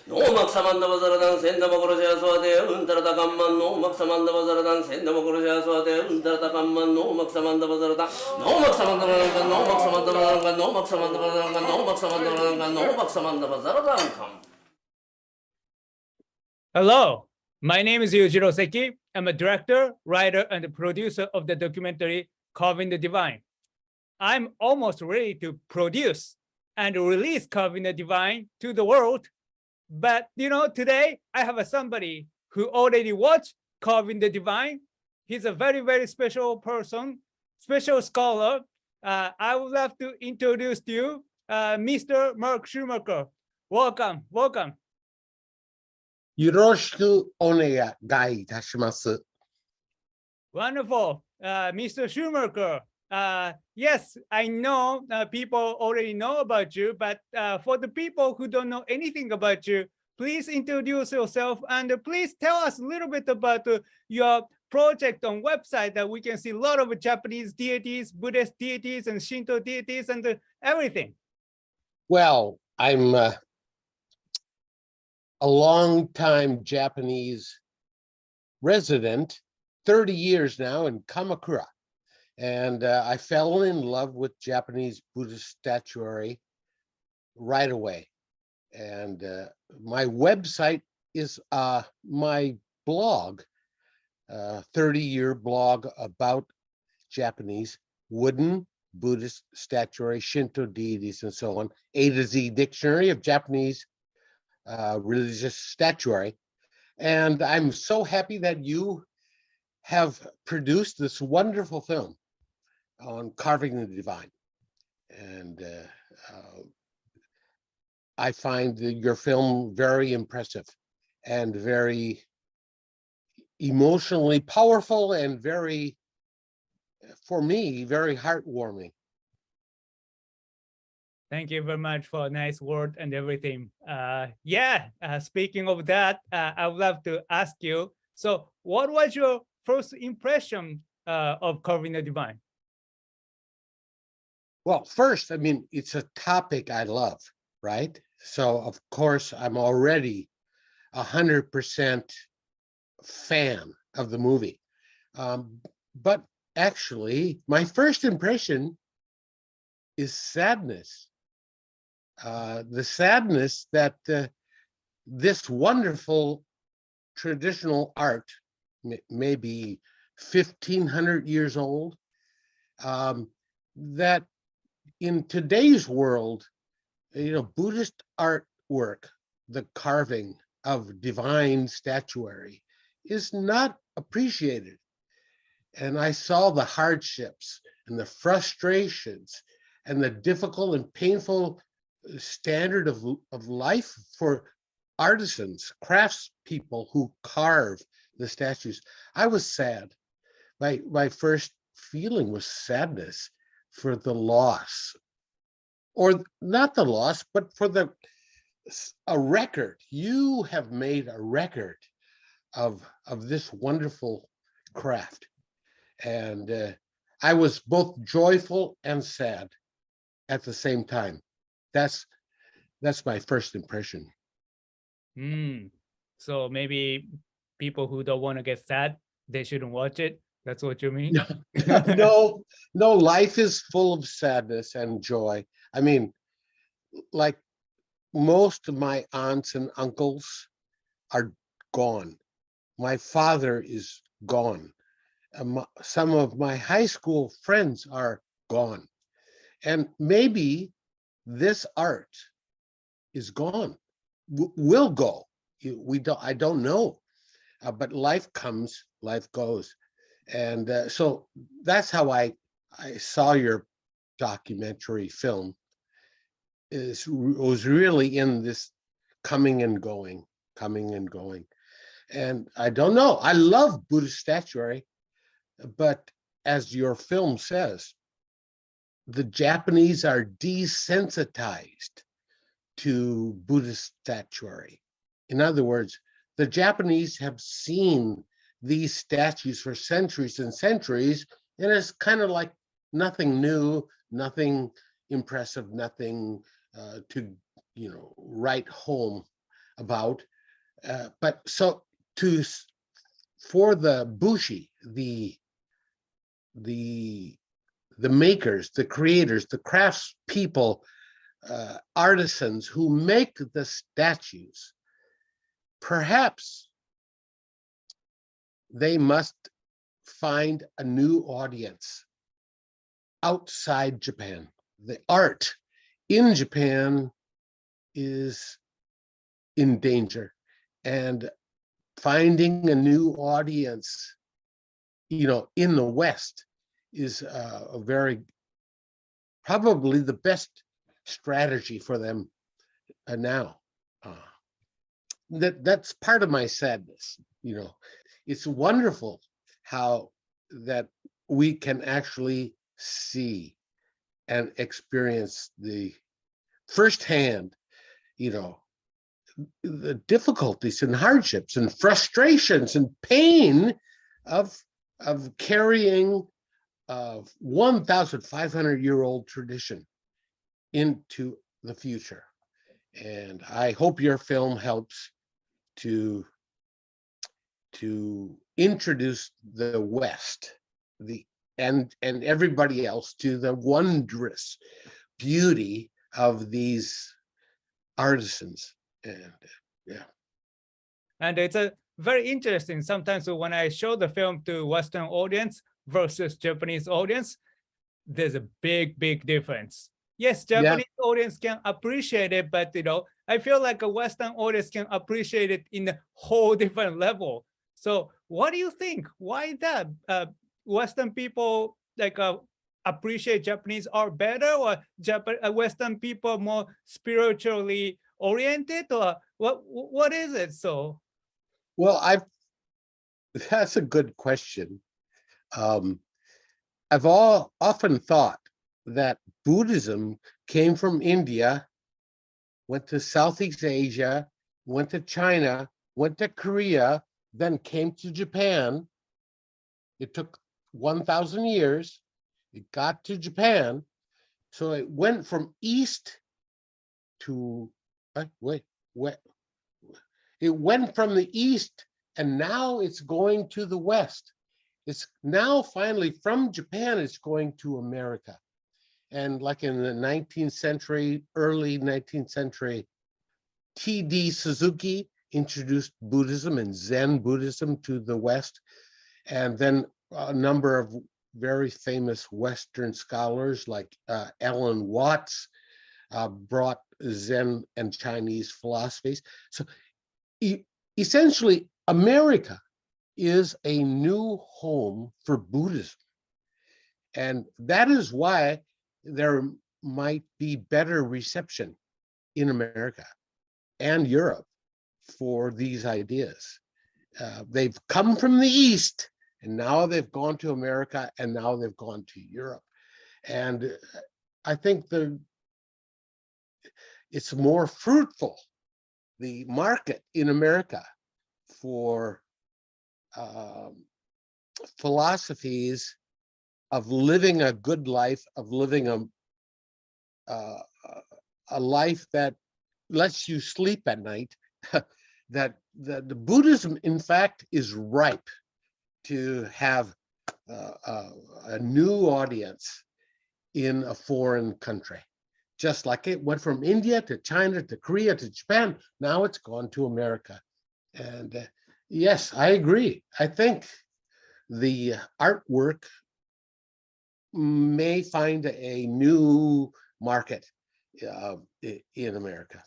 노막 사만다 바자라단 센다 먹으러셔야 소화대 은따라다 감만 노막 사만다 바자라단 센다 먹으러셔야 소화대 은따라다 감만 노막 사만다 바자라단 노막 사만다 바자라단 노막 사만다 바자라단 노막 사만다 바자라단 노막 사만다 바자라단 노막 사만다 바자라단 감. Hello, my name is Yujiro Seki. I'm a director, writer, and producer of the documentary Carving the Divine. I'm almost ready to produce and release Carving the Divine to the world. But today I have somebody who already watched Carving the Divine. He's a very, very special person, special scholar. I would love to introduce to you Mr. Mark Schumacher. Welcome, welcome. よろしくお願いいたします。 Wonderful, Mr. Schumacher. Yes, I know people already know about you, but for the people who don't know anything about you, please introduce yourself and please tell us a little bit about your project on website that we can see a lot of Japanese deities, Buddhist deities, and Shinto deities, and everything. Well, I'm a long-time Japanese resident, 30 years now in Kamakura. And I fell in love with Japanese Buddhist statuary right away. And my website is my blog, 30-year blog about Japanese wooden Buddhist statuary, Shinto deities, and so on. A to Z dictionary of Japanese religious statuary. And I'm so happy that you have produced this wonderful film on Carving the Divine. And I find your film very impressive and very emotionally powerful and very, for me, very heartwarming. Thank you very much for a nice word and everything. Speaking of that, I would love to ask you, so what was your first impression of Carving the Divine? Well, first, I mean, it's a topic I love, right? So, of course, I'm already 100% fan of the movie. But actually, my first impression is sadness. The sadness that this wonderful traditional art, maybe 1,500 years old, that in today's world, Buddhist artwork, the carving of divine statuary, is not appreciated. And I saw the hardships and the frustrations and the difficult and painful standard of life for artisans, craftspeople who carve the statues. I was sad. My first feeling was sadness for the loss, or not the loss, but for a record. You have made a record of this wonderful craft. And I was both joyful and sad at the same time. That's my first impression. So maybe people who don't want to get sad, they shouldn't watch it. That's what you mean? No, life is full of sadness and joy. I mean, like most of my aunts and uncles are gone. My father is gone. Some of my high school friends are gone. And maybe this art is gone, will go. I don't know, but life comes, life goes. And so that's how I saw your documentary film. It was really in this coming and going. And I don't know, I love Buddhist statuary, but as your film says, the Japanese are desensitized to Buddhist statuary. In other words, the Japanese have seen these statues for centuries and centuries, and it's kind of like nothing new, nothing impressive, nothing to write home about. But so for the bushi, the makers, the creators, the craftspeople, artisans who make the statues, perhaps they must find a new audience outside Japan. The art in Japan is in danger, and finding a new audience, in the West is a very, probably the best strategy for them now. That's part of my sadness. It's wonderful how that we can actually see and experience the firsthand, the difficulties and hardships and frustrations and pain of carrying a 1,500-year-old tradition into the future. And I hope your film helps to introduce the West, and everybody else to the wondrous beauty of these artisans. And yeah. And it's a very interesting. Sometimes when I show the film to Western audience versus Japanese audience, there's a big difference. Yes, Japanese audience can appreciate it, but I feel like a Western audience can appreciate it in a whole different level. So what do you think? Why that? Western people appreciate Japanese art better, or Western people more spiritually oriented, or what is it? So well, that's a good question. I've often thought that Buddhism came from India, went to Southeast Asia, went to China, went to Korea, then came to Japan. It took 1,000 years. It got to Japan. So it went from east to, it went from the east, and now it's going to the west. It's now finally from Japan, it's going to America. And like in the 19th century, early 19th century, T.D. Suzuki introduced Buddhism and Zen Buddhism to the West. And then a number of very famous Western scholars like Alan Watts brought Zen and Chinese philosophies. So essentially, America is a new home for Buddhism. And that is why there might be better reception in America and Europe for these ideas. They've come from the East, and now they've gone to America, and now they've gone to Europe. And I think it's more fruitful, the market in America for philosophies of living a good life, of living a life that lets you sleep at night, that the Buddhism, in fact, is ripe to have a new audience in a foreign country. Just like it went from India to China to Korea to Japan, now it's gone to America. And yes, I agree. I think the artwork may find a new market in America.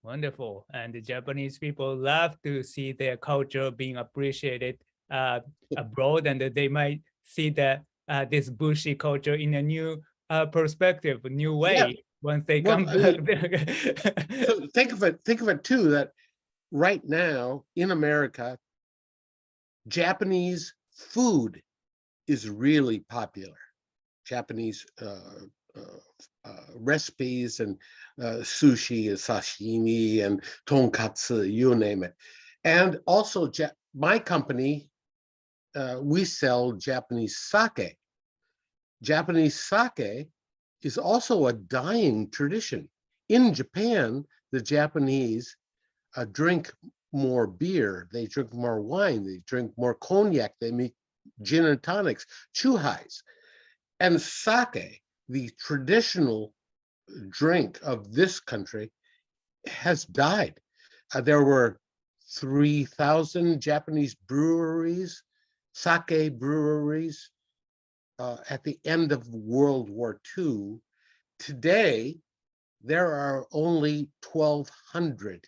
Wonderful. And the Japanese people love to see their culture being appreciated abroad, and they might see that this Bushi culture in a new perspective, a new way once they come back. So think of it too, that right now in America, Japanese food is really popular. Japanese recipes and sushi and sashimi and tonkatsu, you name it. And also my company, we sell Japanese sake. Japanese sake is also a dying tradition. In Japan, the Japanese drink more beer, they drink more wine, they drink more cognac, they make gin and tonics, chuhais. And sake, the traditional drink of this country, has died. There were 3,000 Japanese breweries, sake breweries, at the end of World War II. Today, there are only 1,200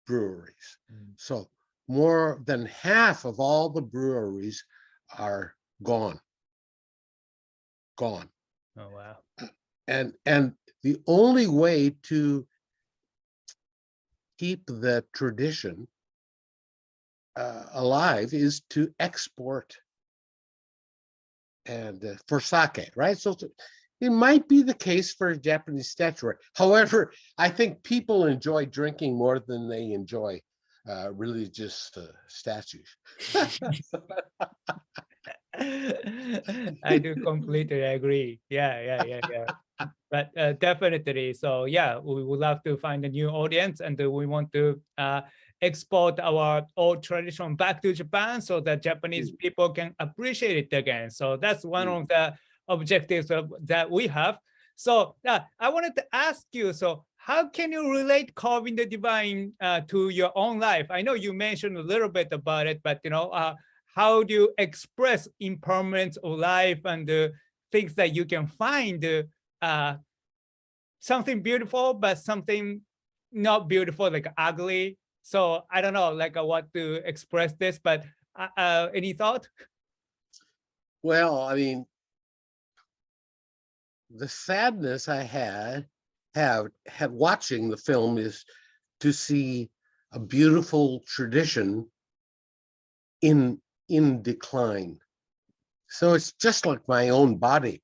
breweries. So more than half of all the breweries are gone. Gone. Oh, wow. And the only way to keep the tradition alive is to export and for sake, right? So it might be the case for Japanese statuary. However, I think people enjoy drinking more than they enjoy religious statues. I do completely agree. Yeah. But definitely, so yeah, we would love to find a new audience, and we want to export our old tradition back to Japan so that Japanese people can appreciate it again. So that's one of the objectives that we have. So I wanted to ask you, so how can you relate carving the divine to your own life? I know you mentioned a little bit about it, but how do you express impermanence of life and the things that you can find something beautiful, but something not beautiful, like ugly. So I don't know, like what to express this, but any thought? Well, I mean, the sadness I had watching the film is to see a beautiful tradition in decline. So it's just like my own body.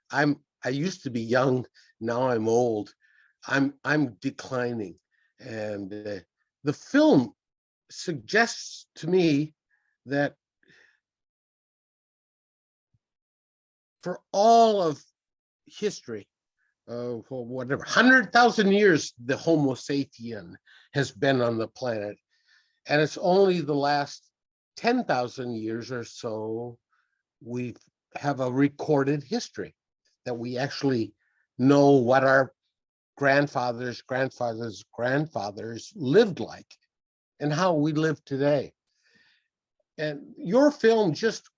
I used to be young, now I'm old. I'm declining, and the film suggests to me that for all of history, for whatever 100,000 years, the Homo sapien has been on the planet, and it's only the last 10,000 years or so we have a recorded history that we actually know what our grandfathers lived like and how we live today. And your film just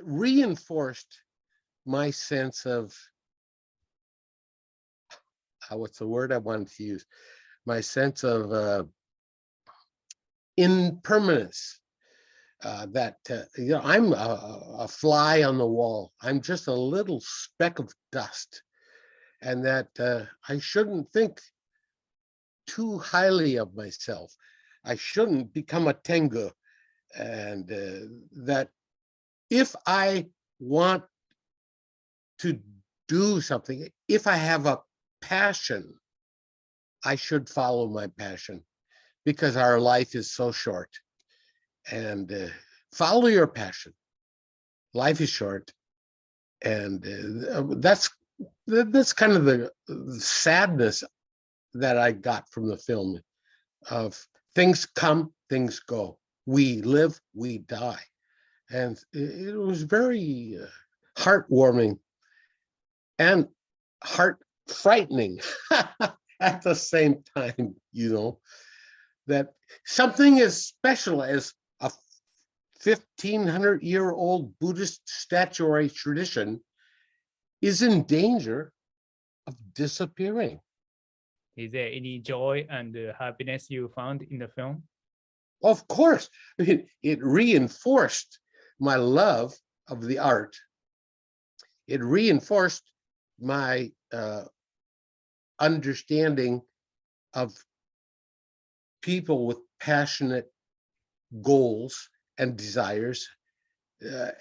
reinforced my sense of what's the word I wanted to use? My sense of impermanence. That I'm a fly on the wall. I'm just a little speck of dust, and that I shouldn't think too highly of myself. I shouldn't become a tengu, and that if I want to do something, if I have a passion, I should follow my passion, because our life is so short. And follow your passion. Life is short, and that's kind of the sadness that I got from the film. Of things come, things go. We live, we die, and it was very heartwarming and heart frightening at the same time. That something as special as a 1,500-year-old Buddhist statuary tradition is in danger of disappearing. Is there any joy and happiness you found in the film? Of course, I mean, it reinforced my love of the art. It reinforced my understanding of people with passionate goals and desires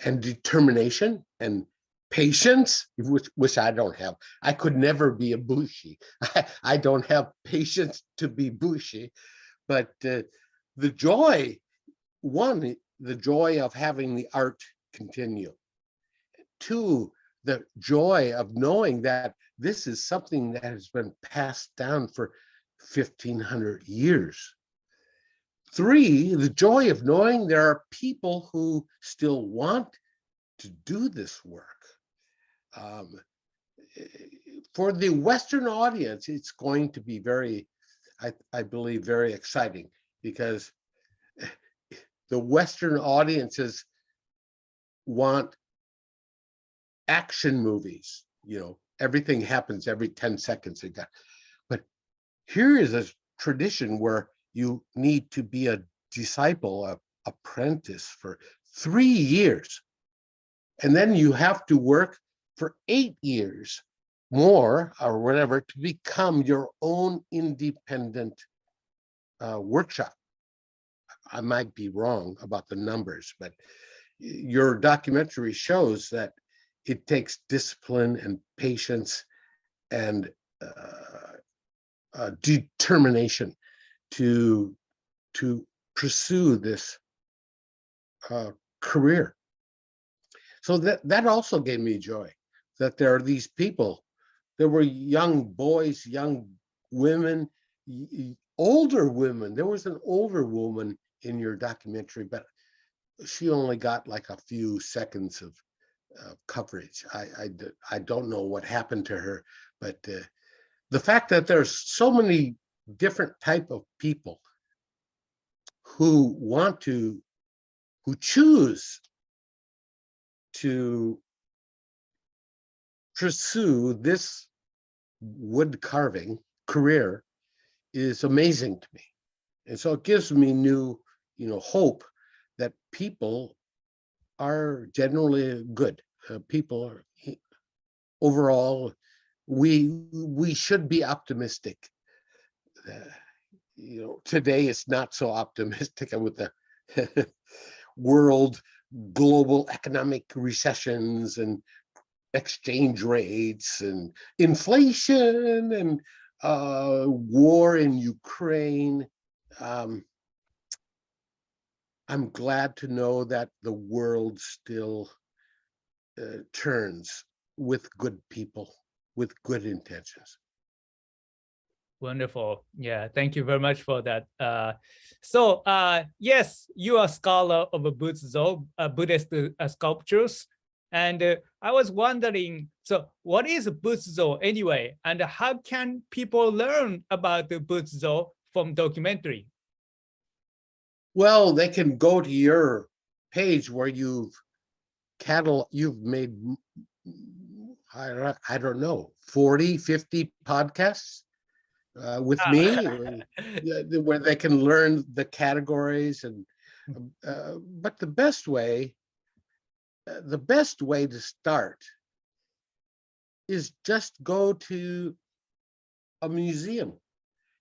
and determination and patience, which I don't have. I could never be a bushi. I don't have patience to be bushi, but the joy, one, the joy of having the art continue. Two, the joy of knowing that this is something that has been passed down for 1,500 years. 3, the joy of knowing there are people who still want to do this work. For the Western audience, it's going to be very, I believe, very exciting, because the Western audiences want action movies. Everything happens every 10 seconds. But here is a tradition where you need to be a disciple, an apprentice for 3 years. And then you have to work for 8 years more or whatever to become your own independent workshop. I might be wrong about the numbers, but your documentary shows that it takes discipline and patience and determination to pursue this career. So that also gave me joy, that there are these people. There were young boys, young women, older women. There was an older woman in your documentary, but she only got like a few seconds of coverage. I don't know what happened to her, but the fact that there's so many different type of people who choose to pursue this wood carving career is amazing to me. And so it gives me new, hope that people are generally good. People are overall, we should be optimistic. Today it's not so optimistic with the world global economic recessions and exchange rates and inflation and war in Ukraine. I'm glad to know that the world still turns with good people, with good intentions. Wonderful. Yeah, thank you very much for that. Yes, you are a scholar of Buddhist sculptures. And I was wondering, so what is Butsuzo anyway? And how can people learn about the Butsuzo from documentary? Well, they can go to your page where you've made, I don't know, 40, 50 podcasts with me, where they can learn the categories. And but the best way to start is just go to a museum.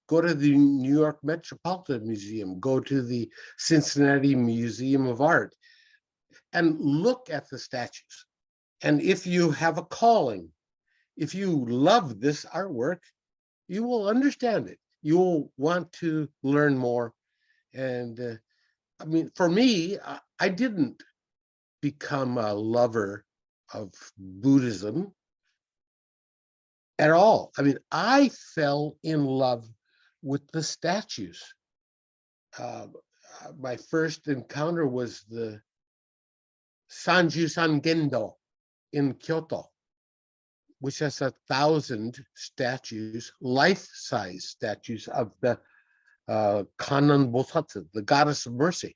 Go to the New York Metropolitan Museum, go to the Cincinnati Museum of Art, and look at the statues. And if you have a calling, if you love this artwork, you will understand it. You will want to learn more. And I mean, for me, I didn't become a lover of Buddhism at all. I mean, I fell in love with the statues. My first encounter was the Sanjusan Gendo in Kyoto, which has 1,000 statues, life-size statues of the Kannon Bosatsu, the goddess of mercy.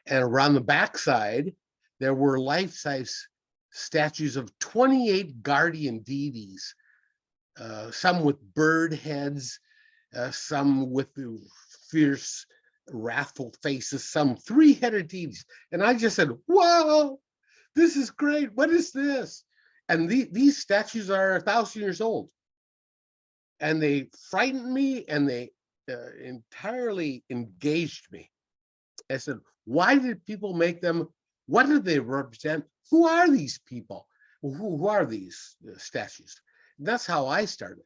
And around the backside, there were life-size statues of 28 guardian deities, some with bird heads, some with fierce, wrathful faces, some 3-headed deities. And I just said, wow, this is great. What is this? And these statues are 1,000 years old. And they frightened me, and they entirely engaged me. I said, why did people make them? What do they represent? Who are these people? Who are these statues? That's how I started,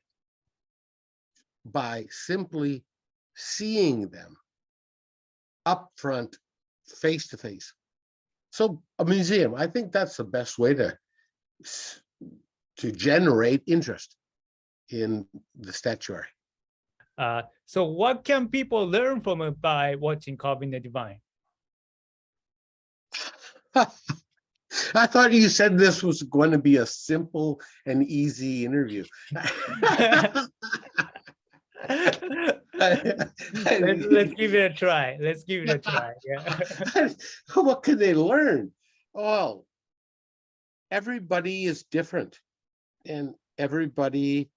by simply seeing them up front, face to face. So a museum, I think that's the best way to to generate interest in the statuary. So what can people learn from it by watching Carving the Divine? I thought you said this was going to be a simple and easy interview. Let's give it a try. Let's give it a try. Yeah. What can they learn? Oh, everybody is different, and everybody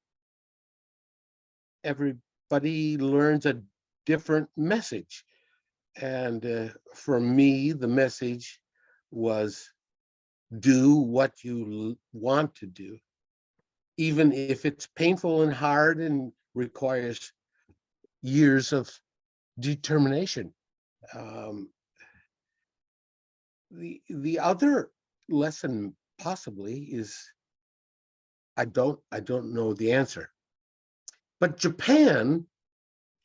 learns a different message. And for me, the message was do what you want to do, even if it's painful and hard and requires years of determination. The other lesson possibly is I don't know the answer, but Japan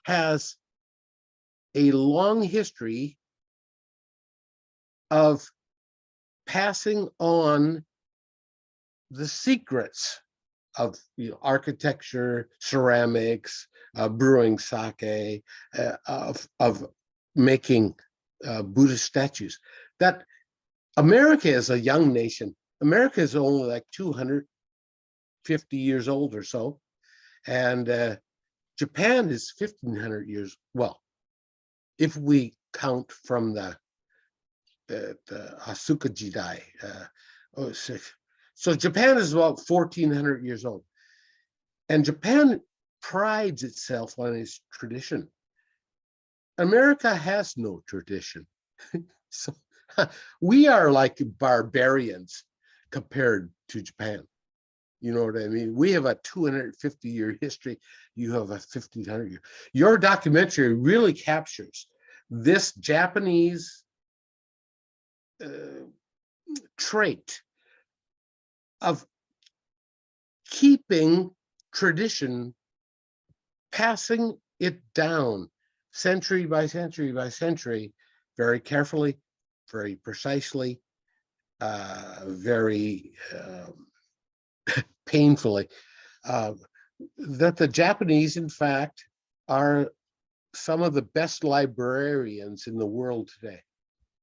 has a long history of passing on the secrets of architecture, ceramics, brewing sake, of making Buddhist statues. That America is a young nation. America is only like 250 years old or so, and Japan is 1,500 years. Well, if we count from the Asuka Jidai. So Japan is about 1,400 years old. And Japan prides itself on its tradition. America has no tradition. So we are like barbarians compared to Japan. You know what I mean? We have a 250-year history. You have a 1,500-year. Your documentary really captures this Japanese trait of keeping tradition, passing it down century by century by century, very carefully, very precisely, very painfully. That the Japanese, in fact, are some of the best librarians in the world today,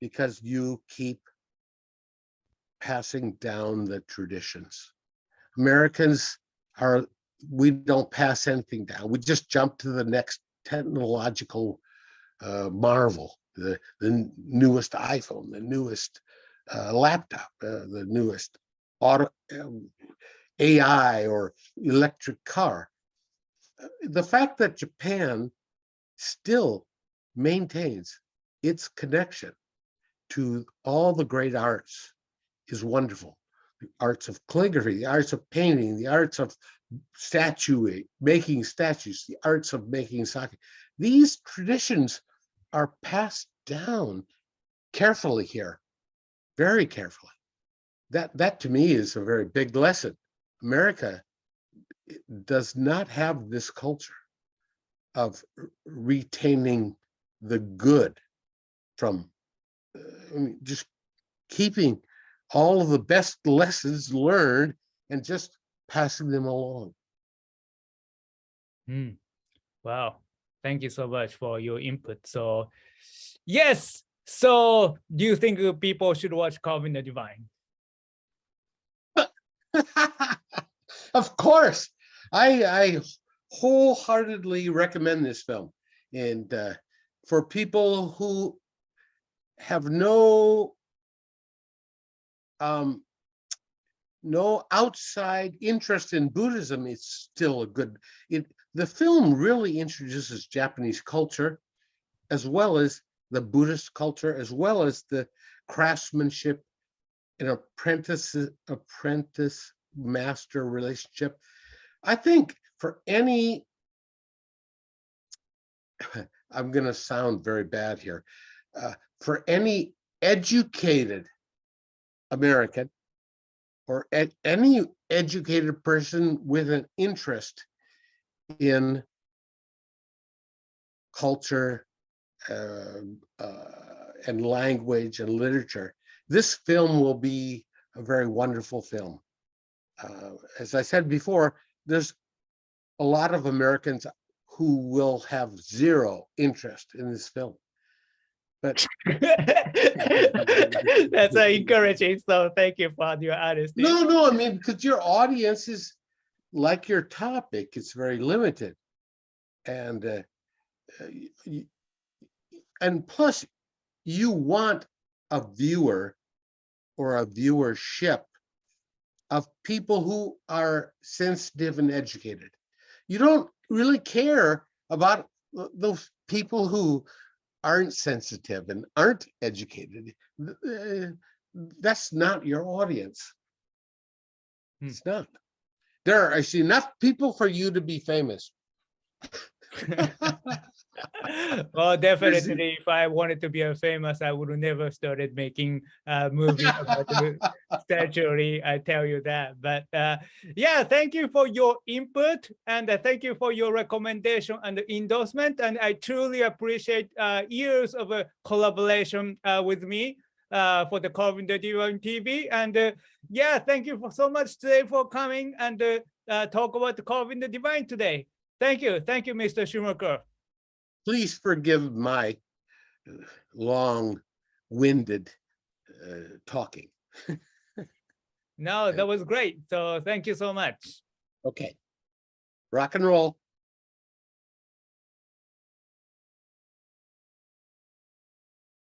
because you keep passing down the traditions. Americans we don't pass anything down. We just jump to the next technological marvel, the newest iPhone, the newest laptop, the newest AI or electric car. The fact that Japan still maintains its connection to all the great arts is wonderful. The arts of calligraphy, the arts of painting, the arts of making statues, the arts of making sake. These traditions are passed down carefully here, very carefully. That to me is a very big lesson. America does not have this culture of retaining the good from just keeping all of the best lessons learned and just passing them along. Wow. Thank you so much for your input. So, yes. So, do you think people should watch Carving the Divine? Of course. I wholeheartedly recommend this film. And for people who have no outside interest in Buddhism, it's still a good. The film really introduces Japanese culture, as well as the Buddhist culture, as well as the craftsmanship and apprentice master relationship. I think for any, I'm going to sound very bad here, for any educated American or any educated person with an interest in culture and language and literature, this film will be a very wonderful film. as I said before, there's a lot of Americans who will have zero interest in this film. But That's encouraging. So thank you for your honesty. no, I mean, because your audience is like your topic, it's very limited. And and plus, you want a viewer or a viewership of people who are sensitive and educated. You don't really care about those people who aren't sensitive and aren't educated. That's not your audience. It's not. There are actually enough people for you to be famous. Well, definitely, if I wanted to be a famous, I would have never started making a movie about the statuary. I tell you that. But yeah, thank you for your input, and thank you for your recommendation and endorsement. And I truly appreciate years of collaboration with me for the Carving the Divine TV. And yeah, thank you so much today for coming and talk about the Carving the Divine today. Thank you, Mr. Schumacher. Please forgive my long-winded talking. No, that was great. So thank you so much. Okay, rock and roll.